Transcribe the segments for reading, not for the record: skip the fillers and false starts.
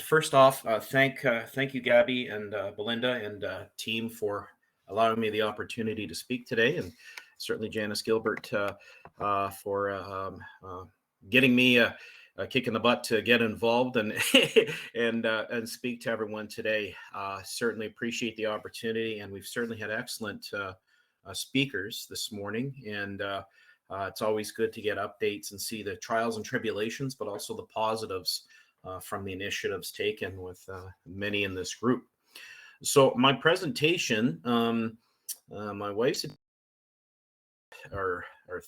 First off, thank you, Gabby and Belinda and team for allowing me the opportunity to speak today, and certainly Janice Gilbert for getting me a kick in the butt to get involved and and speak to everyone today. Certainly appreciate the opportunity, and we've certainly had excellent speakers this morning, and it's always good to get updates and see the trials and tribulations, but also the positives from the initiatives taken with many in this group. So my presentation, my wife's are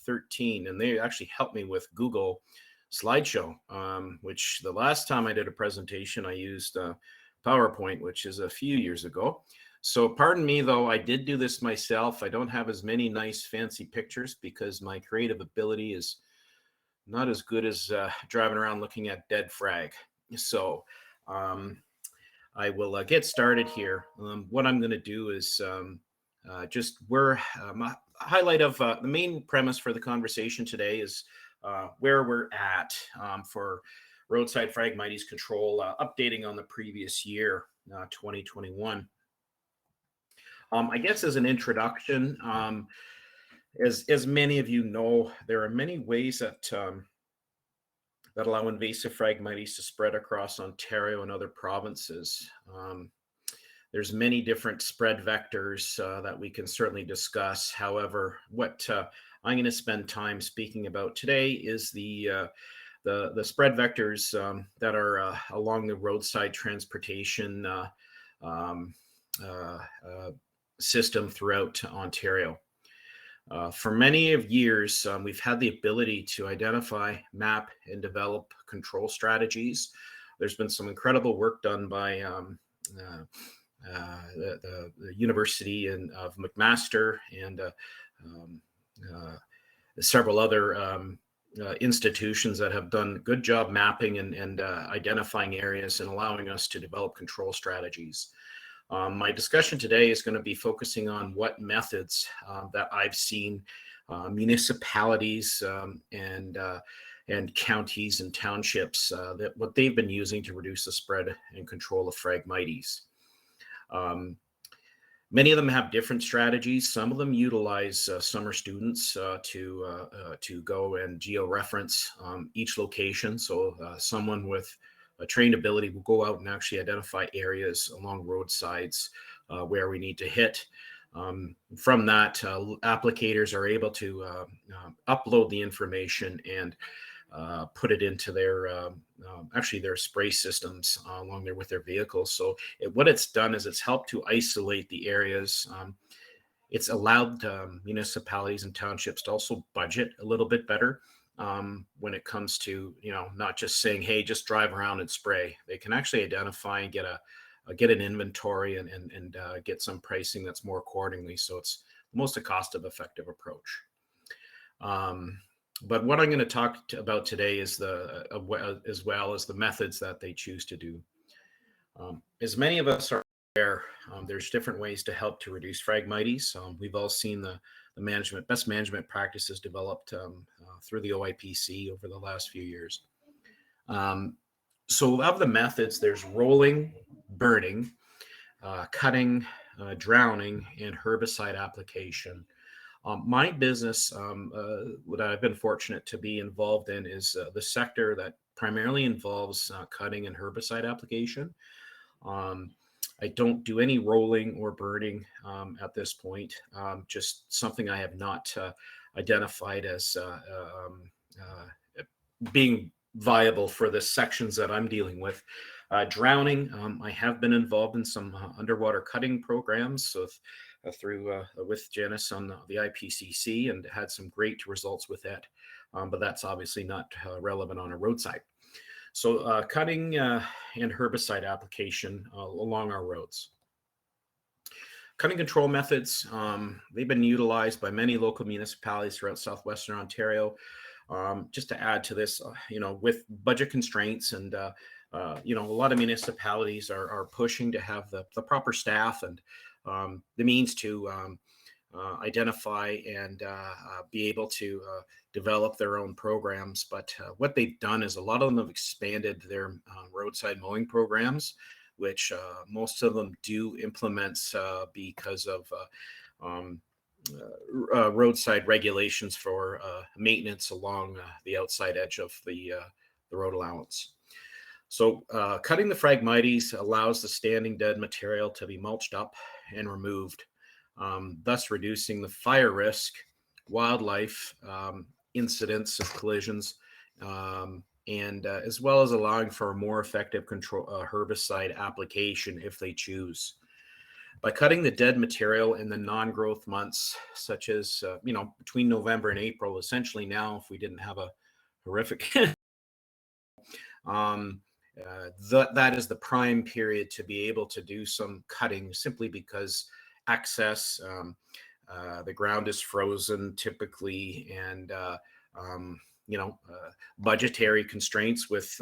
13, and they actually helped me with Google slideshow, which the last time I did a presentation, I used PowerPoint, which is a few years ago. So pardon me, though, I did do this myself. I don't have as many nice fancy pictures because my creative ability is not as good as driving around looking at dead frag. So I will get started here. What I'm going to do is my highlight of the main premise for the conversation today is where we're at for roadside Phragmites control, updating on the previous year, 2021. I guess as an introduction, as many of you know, there are many ways that that allow invasive Phragmites to spread across Ontario and other provinces. There's many different spread vectors that we can certainly discuss. However, what I'm going to spend time speaking about today is the spread vectors that are along the roadside transportation system throughout Ontario. For many of years, we've had the ability to identify, map, and develop control strategies. There's been some incredible work done by the University of McMaster and several other institutions that have done a good job mapping and identifying areas and allowing us to develop control strategies. My discussion today is going to be focusing on what methods that I've seen municipalities and counties and townships that what they've been using to reduce the spread and control of Phragmites. Many of them have different strategies. Some of them utilize summer students to go and geo-reference each location. So someone with a trained ability will go out and actually identify areas along roadsides where we need to hit. From that, applicators are able to upload the information and put it into their their spray systems along there with their vehicles. So what it's done is it's helped to isolate the areas. It's allowed municipalities and townships to also budget a little bit better. When it comes to, not just saying, hey, just drive around and spray. They can actually identify and get an inventory and get some pricing that's more accordingly. So it's the most cost-effective approach. But what I'm going to talk about today is as well as the methods that they choose to do. As many of us are aware, there's different ways to help to reduce Phragmites. We've all seen the best management practices developed through the OIPC over the last few years. So of the methods, there's rolling, burning, cutting, drowning, and herbicide application. My business, what I've been fortunate to be involved in is the sector that primarily involves cutting and herbicide application. I don't do any rolling or burning at this point, just something I have not identified as being viable for the sections that I'm dealing with. Drowning, I have been involved in some underwater cutting programs so with Janice on the IPCC and had some great results with that, but that's obviously not relevant on a roadside. So cutting and herbicide application along our roads. Cutting control methods, they've been utilized by many local municipalities throughout southwestern Ontario. Just to add to this, with budget constraints and, a lot of municipalities are pushing to have the proper staff and the means to identify and be able to develop their own programs. But what they've done is a lot of them have expanded their roadside mowing programs, which most of them do implement because of um, roadside regulations for maintenance along the outside edge of the road allowance. So cutting the Phragmites allows the standing dead material to be mulched up and removed, thus reducing the fire risk, wildlife incidents of collisions, and as well as allowing for a more effective control herbicide application if they choose. By cutting the dead material in the non-growth months, such as between November and April, essentially now, if we didn't have a horrific um, that is the prime period to be able to do some cutting, simply because access, the ground is frozen typically, and budgetary constraints with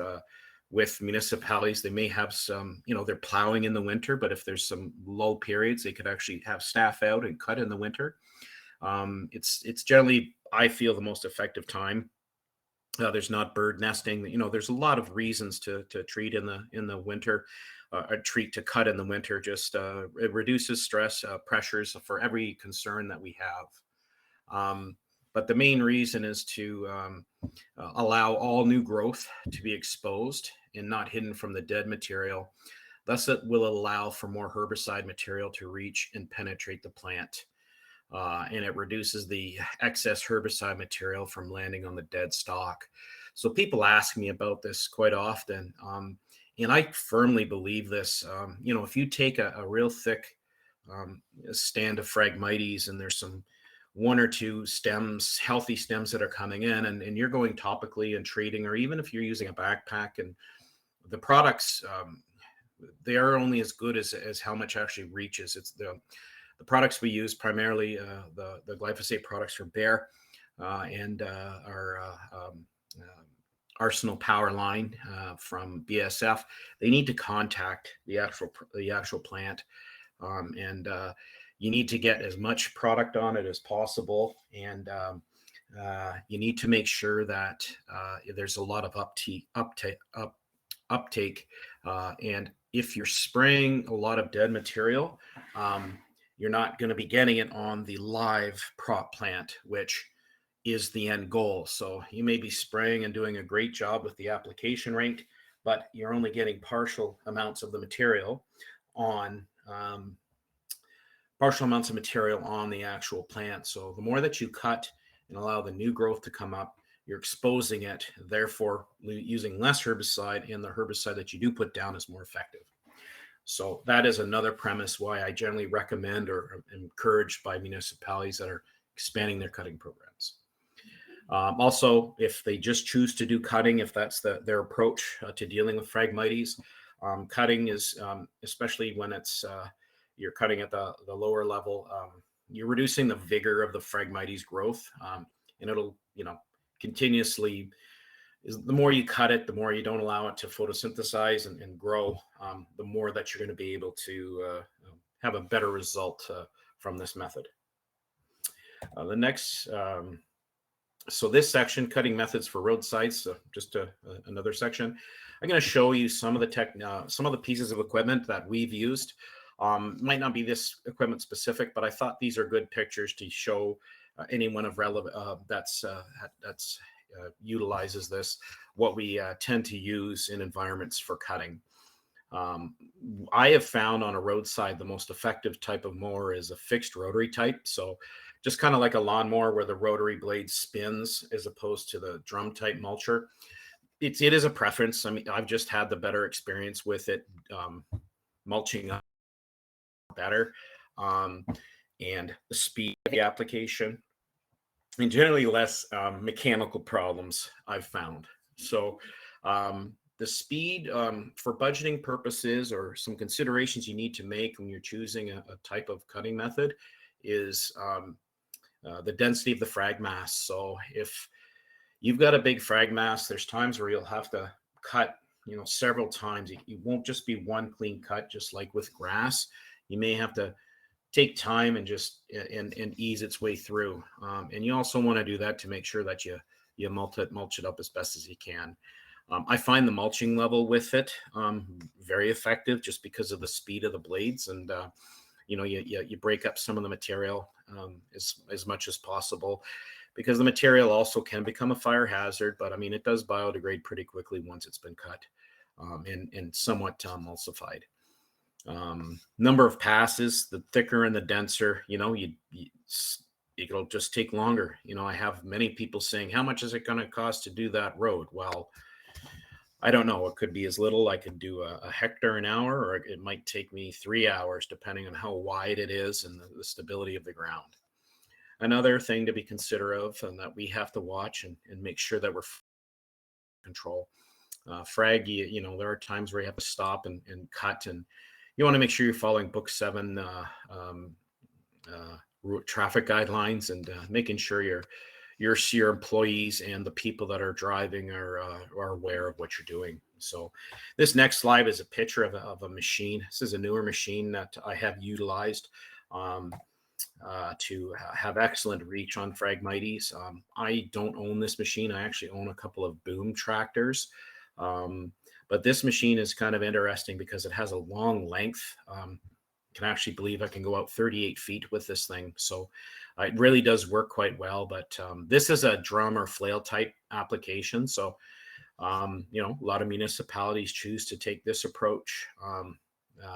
municipalities. They may have some, they're plowing in the winter, but if there's some lull periods, they could actually have staff out and cut in the winter. It's generally, I feel, the most effective time. There's not bird nesting. There's a lot of reasons to treat in the winter, or treat to cut in the winter. Just it reduces stress pressures for every concern that we have. But the main reason is to allow all new growth to be exposed and not hidden from the dead material. Thus, it will allow for more herbicide material to reach and penetrate the plant. And it reduces the excess herbicide material from landing on the dead stalk. So people ask me about this quite often, and I firmly believe this. If you take a real thick stand of Phragmites, and there's some one or two stems, healthy stems that are coming in, and you're going topically and treating, or even if you're using a backpack, and the products, they are only as good as how much actually reaches. It's the products we use, primarily the glyphosate products from Bayer and our Arsenal Power line from BSF. They need to contact the actual plant, and you need to get as much product on it as possible, and you need to make sure that there's a lot of uptake, and if you're spraying a lot of dead material, you're not going to be getting it on the live prop plant, which is the end goal. So you may be spraying and doing a great job with the application rate, but you're only getting partial amounts of the material on the actual plant. So the more that you cut and allow the new growth to come up, you're exposing it, therefore using less herbicide, and the herbicide that you do put down is more effective. So that is another premise why I generally recommend or encouraged by municipalities that are expanding their cutting programs. Also, if they just choose to do cutting, if that's their approach to dealing with Phragmites, cutting is, especially when it's you're cutting at the lower level, you're reducing the vigor of the Phragmites growth, and it'll continuously. The more you cut it, the more you don't allow it to photosynthesize and grow, the more that you're going to be able to have a better result from this method. The next, so this section, cutting methods for roadsides, so just another section. I'm going to show you some of the pieces of equipment that we've used. Might not be this equipment specific, but I thought these are good pictures to show anyone of relevant that's utilizes this, what we tend to use in environments for cutting. I have found on a roadside the most effective type of mower is a fixed rotary type. So just kind of like a lawnmower where the rotary blade spins as opposed to the drum type mulcher. It is a preference. I mean, I've just had the better experience with it, mulching up better, and the speed of the application, and generally less mechanical problems I've found. So the speed, for budgeting purposes, or some considerations you need to make when you're choosing a type of cutting method, is the density of the frag mass. So if you've got a big frag mass, there's times where you'll have to cut several times. It won't just be one clean cut, just like with grass. You may have to take time and just and ease its way through. And you also want to do that to make sure that you mulch it up as best as you can. I find the mulching level with it very effective just because of the speed of the blades, and you break up some of the material as much as possible, because the material also can become a fire hazard. But I mean, it does biodegrade pretty quickly once it's been cut and somewhat emulsified. Number of passes, the thicker and the denser, it'll just take longer. I have many people saying, how much is it going to cost to do that road? Well, I don't know. It could be as little. I could do a hectare an hour, or it might take me 3 hours, depending on how wide it is and the stability of the ground. Another thing to be considerate of, and that we have to watch and make sure that we're control. Frag, there are times where you have to stop and cut, and you want to make sure you're following Book 7 traffic guidelines, and making sure your employees and the people that are driving are aware of what you're doing. So this next slide is a picture of a machine. This is a newer machine that I have utilized to have excellent reach on Phragmites. I don't own this machine. I actually own a couple of boom tractors. But this machine is kind of interesting because it has a long length. Can actually believe I can go out 38 feet with this thing. So it really does work quite well. But this is a drum or flail type application. So, a lot of municipalities choose to take this approach.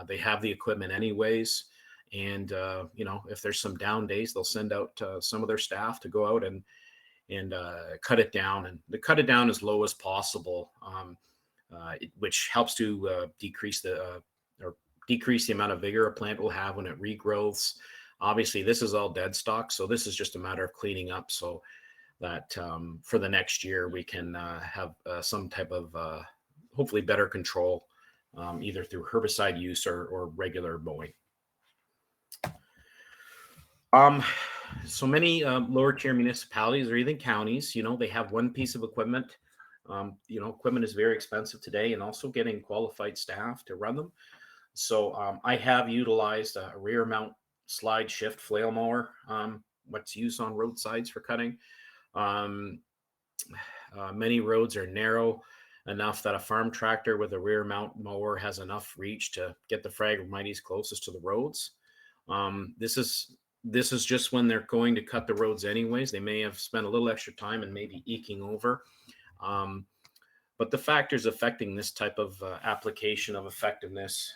They have the equipment anyways. And, if there's some down days, they'll send out some of their staff to go out and cut it down, and to cut it down as low as possible, which helps to decrease the amount of vigor a plant will have when it regrowths. Obviously, this is all dead stock, so this is just a matter of cleaning up so that for the next year we can have some type of hopefully better control, either through herbicide use or regular mowing. So many lower tier municipalities or even counties, they have one piece of equipment. Equipment is very expensive today, and also getting qualified staff to run them. So I have utilized a rear mount slide shift flail mower, what's used on roadsides for cutting. Many roads are narrow enough that a farm tractor with a rear mount mower has enough reach to get the Phragmites closest to the roads. This is just when they're going to cut the roads anyways. They may have spent a little extra time and maybe eking over. But the factors affecting this type of application of effectiveness,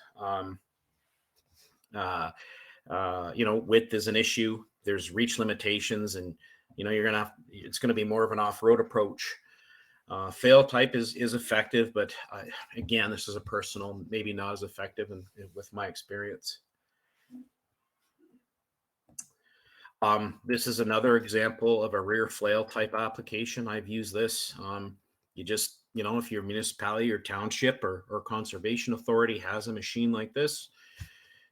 width is an issue. There's reach limitations, and it's going to be more of an off-road approach. Fail type is effective, but again, this is a personal, maybe not as effective with my experience. This is another example of a rear flail type application. I've used this. You just, if your municipality or township or conservation authority has a machine like this,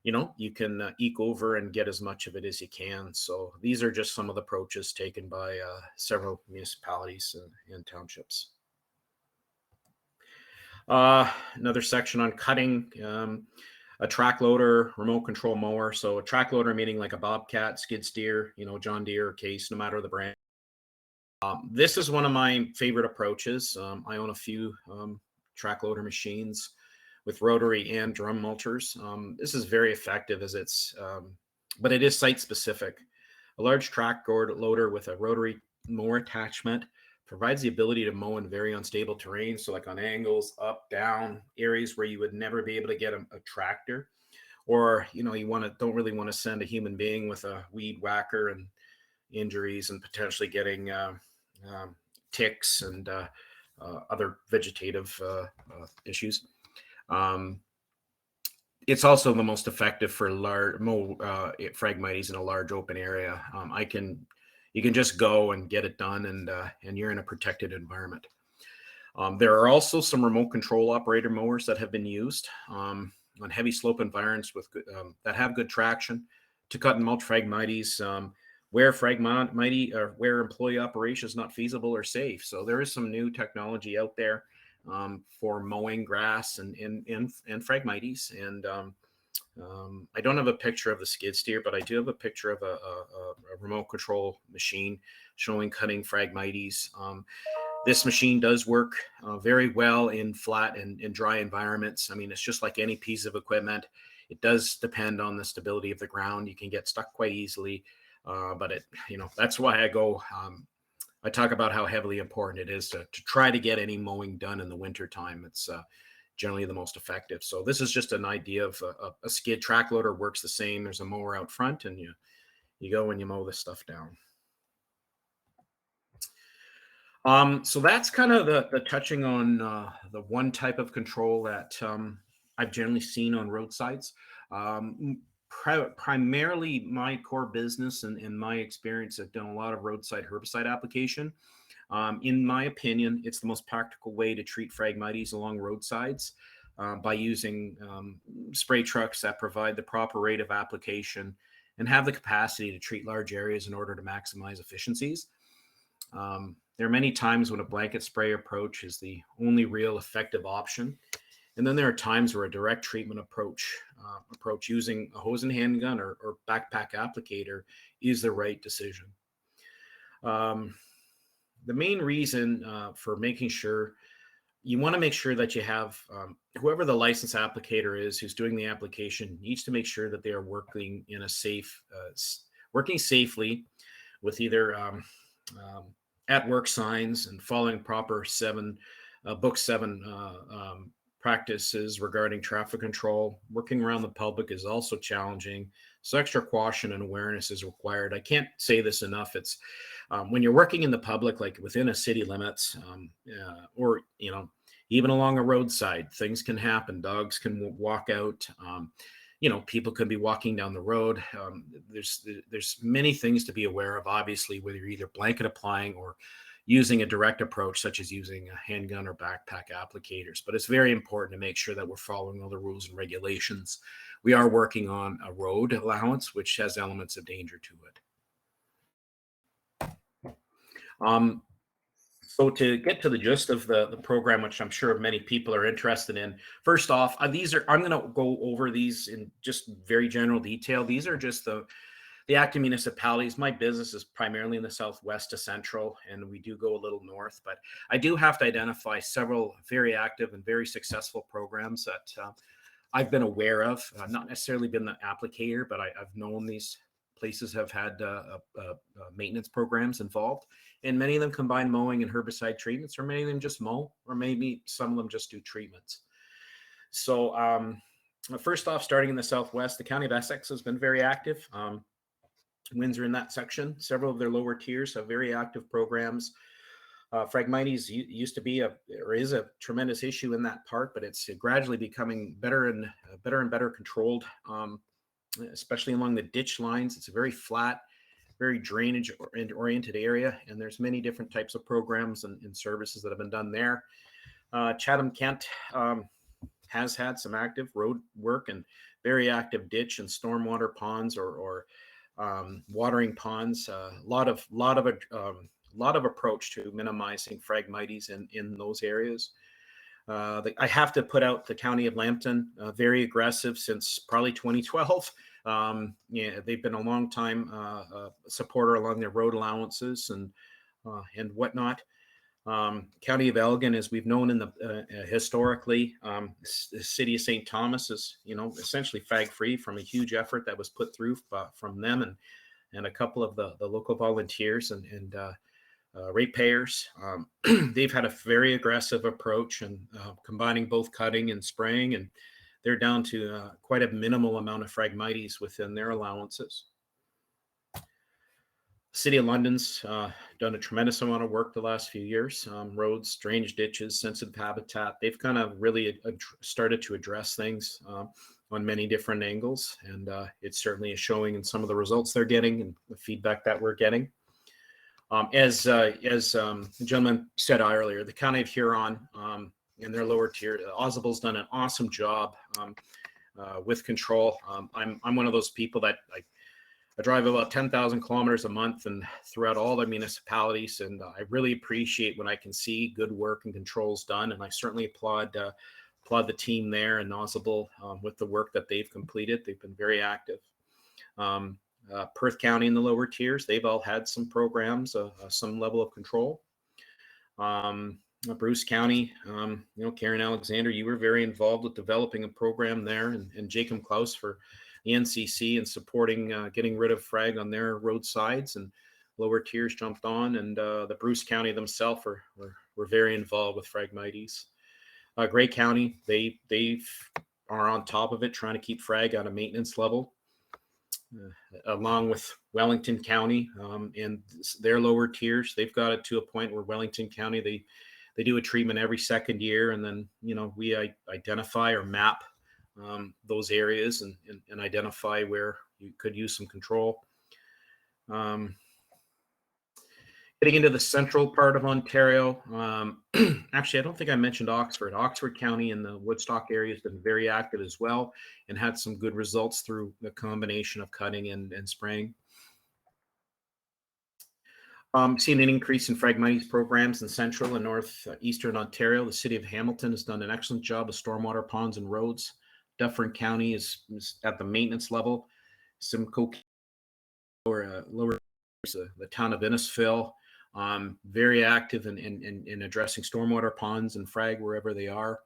you can eke over and get as much of it as you can. So these are just some of the approaches taken by several municipalities and townships. Another section on cutting, a track loader, remote control mower. So a track loader meaning like a Bobcat, skid steer, John Deere, Case, no matter the brand. This is one of my favorite approaches. I own a few track loader machines with rotary and drum mulchers. This is very effective but it is site specific. A large track loader with a rotary mower attachment provides the ability to mow in very unstable terrain. So like on angles, up, down, areas where you would never be able to get a tractor, or, you don't really want to send a human being with a weed whacker and injuries and potentially getting ticks and other vegetative issues. It's also the most effective for large Phragmites in a large open area. You can just go and get it done, and you're in a protected environment. There are also some remote control operator mowers that have been used on heavy slope environments that have good traction to cut and mulch Phragmites where employee operation is not feasible or safe. So there is some new technology out there for mowing grass and Phragmites, and I don't have a picture of the skid steer, but I do have a picture of a remote control machine showing cutting Phragmites. This machine does work very well in flat and dry environments. I mean, it's just like any piece of equipment. It does depend on the stability of the ground. You can get stuck quite easily, but that's why I talk about how heavily important it is to try to get any mowing done in the winter time. It's generally the most effective. So this is just an idea of a skid. Track loader works the same. There's a mower out front, and you go and you mow this stuff down. So that's kind of the touching on the one type of control that I've generally seen on roadsides. Primarily, my core business and my experience have done a lot of roadside herbicide application. In my opinion, it's the most practical way to treat Phragmites along roadsides by using spray trucks that provide the proper rate of application and have the capacity to treat large areas in order to maximize efficiencies. There are many times when a blanket spray approach is the only real effective option. And then there are times where a direct treatment approach using a hose and handgun or backpack applicator is the right decision. The main reason for making sure you want to make sure that you have whoever the licensed applicator is who's doing the application needs to make sure that they are working in a working safely with either at work signs and following proper book 7 practices regarding traffic control. Working around the public is also challenging, so extra caution and awareness is required. I can't say this enough. It's when you're working in the public, like within a city limits, or even along a roadside, things can happen. Dogs can walk out. People could be walking down the road. There's many things to be aware of, obviously, whether you're either blanket applying or using a direct approach, such as using a handgun or backpack applicators. But it's very important to make sure that we're following all the rules and regulations. We are working on a road allowance, which has elements of danger to it. So to get to the gist of the program, which I'm sure many people are interested in, first off, I'm going to go over these in just very general detail. These are just the active municipalities. My business is primarily in the southwest to central, and we do go a little north, but I do have to identify several very active and very successful programs that I've been aware of. I've not necessarily been the applicator, but I've known these places have had maintenance programs involved, and many of them combine mowing and herbicide treatments, or many of them just mow, or maybe some of them just do treatments. So first off, starting in the southwest, the County of Essex has been very active. Windsor in that section. Several of their lower tiers have very active programs. Phragmites used to be is a tremendous issue in that part, but it's gradually becoming better and better controlled, especially along the ditch lines. It's a very flat, very drainage oriented area, and there's many different types of programs and services that have been done there. Chatham-Kent has had some active road work and very active ditch and stormwater ponds or watering ponds. A lot of approach to minimizing Phragmites in those areas. I have to put out the County of Lambton, very aggressive since probably 2012. They've been a long time supporter along their road allowances and whatnot. County of Elgin, as we've known in the historically, the city of St. Thomas is essentially fag-free from a huge effort that was put through from them and a couple of the local volunteers and ratepayers. They've had a very aggressive approach and combining both cutting and spraying, and they're down to quite a minimal amount of Phragmites within their allowances. City of London's done a tremendous amount of work the last few years. Roads, drainage ditches, sensitive habitat. They've kind of really started to address things on many different angles, and it certainly is showing in some of the results they're getting and the feedback that we're getting. As the gentleman said earlier, the County of Huron in their lower tier, Ozable's done an awesome job with control. I'm one of those people that I drive about 10,000 kilometers a month and throughout all the municipalities, and I really appreciate when I can see good work and controls done. And I certainly applaud applaud the team there and Nosable with the work that they've completed. They've been very active. Perth County in the lower tiers, they've all had some programs, some level of control. Bruce County, Karen Alexander, you were very involved with developing a program there, and Jacob Klaus for the NCC and supporting getting rid of frag on their roadsides, and lower tiers jumped on, and the Bruce County themselves were very involved with Phragmites. Grey County, they are on top of it, trying to keep frag at a maintenance level. Along with Wellington County and their lower tiers, they've got it to a point where Wellington County, they do a treatment every second year, and then we identify or map those areas and identify where you could use some control. Getting into the central part of Ontario, actually, I don't think I mentioned Oxford. Oxford County in the Woodstock area has been very active as well and had some good results through the combination of cutting and spraying. Seen an increase in Phragmites programs in central and northeastern Ontario. The city of Hamilton has done an excellent job of stormwater ponds and roads. Dufferin County is at the maintenance level. Simcoe or lower the town of Innisfil, very active in addressing stormwater ponds and frag wherever they are.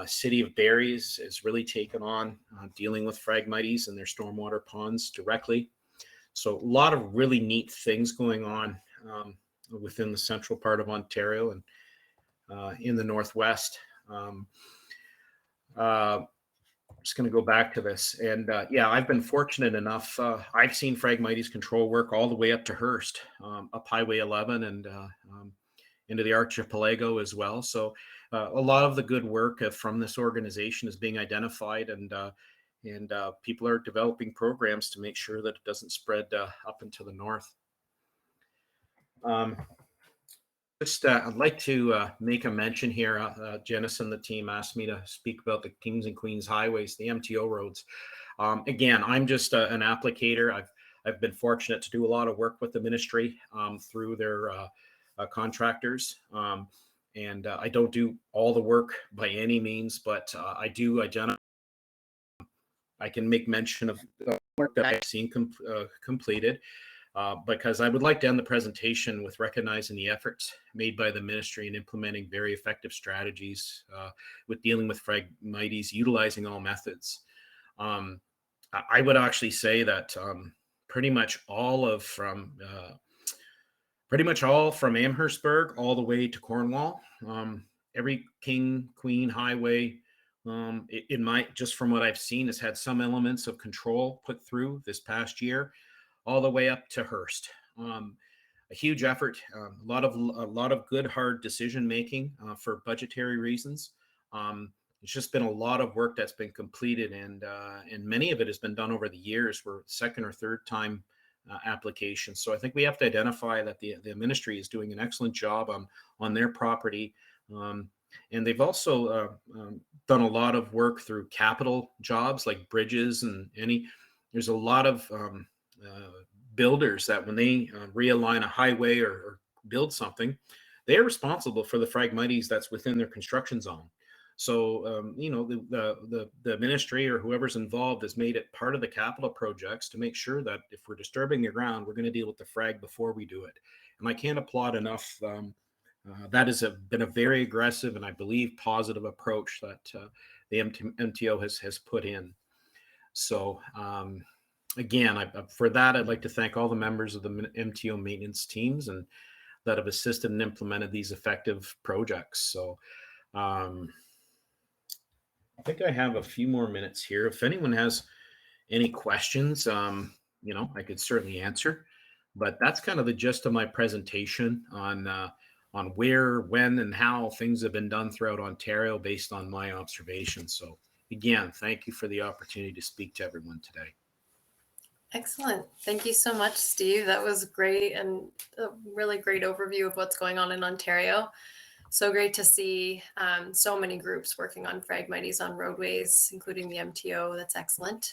City of Barrie is really taken on dealing with Phragmites and their stormwater ponds directly. So a lot of really neat things going on within the central part of Ontario and in the Northwest. Just going to go back to this. And I've been fortunate enough. I've seen Phragmites control work all the way up to Hearst, up Highway 11 and into the Archipelago as well. So a lot of the good work from this organization is being identified, and people are developing programs to make sure that it doesn't spread up into the north. I'd like to make a mention here. Janice and the team asked me to speak about the Kings and Queens highways, the MTO roads. Again, I'm just an applicator. I've been fortunate to do a lot of work with the ministry through their contractors. And I don't do all the work by any means, but I do identify. I can make mention of work that I've seen completed. Because I would like to end the presentation with recognizing the efforts made by the ministry in implementing very effective strategies with dealing with Phragmites, utilizing all methods. I would actually say that pretty much all from Amherstburg all the way to Cornwall, every King Queen highway, just from what I've seen, has had some elements of control put through this past year, all the way up to Hearst. A huge effort, a lot of good, hard decision making for budgetary reasons. It's just been a lot of work that's been completed, and many of it has been done over the years. We're second or third time applications. So I think we have to identify that the ministry is doing an excellent job on their property. And they've also done a lot of work through capital jobs like bridges there's a lot of builders that when they realign a highway or build something, they are responsible for the Phragmites that's within their construction zone. So, the ministry or whoever's involved has made it part of the capital projects to make sure that if we're disturbing the ground, we're going to deal with the frag before we do it. And I can't applaud enough. That has been a very aggressive and I believe positive approach that the MTO has put in. So, again, for that, I'd like to thank all the members of the MTO maintenance teams and that have assisted and implemented these effective projects. So I think I have a few more minutes here. If anyone has any questions, I could certainly answer. But that's kind of the gist of my presentation on where, when, and how things have been done throughout Ontario based on my observations. So again, thank you for the opportunity to speak to everyone today. Excellent. Thank you so much, Steve. That was great and a really great overview of what's going on in Ontario. So great to see so many groups working on Phragmites on roadways, including the MTO. That's excellent.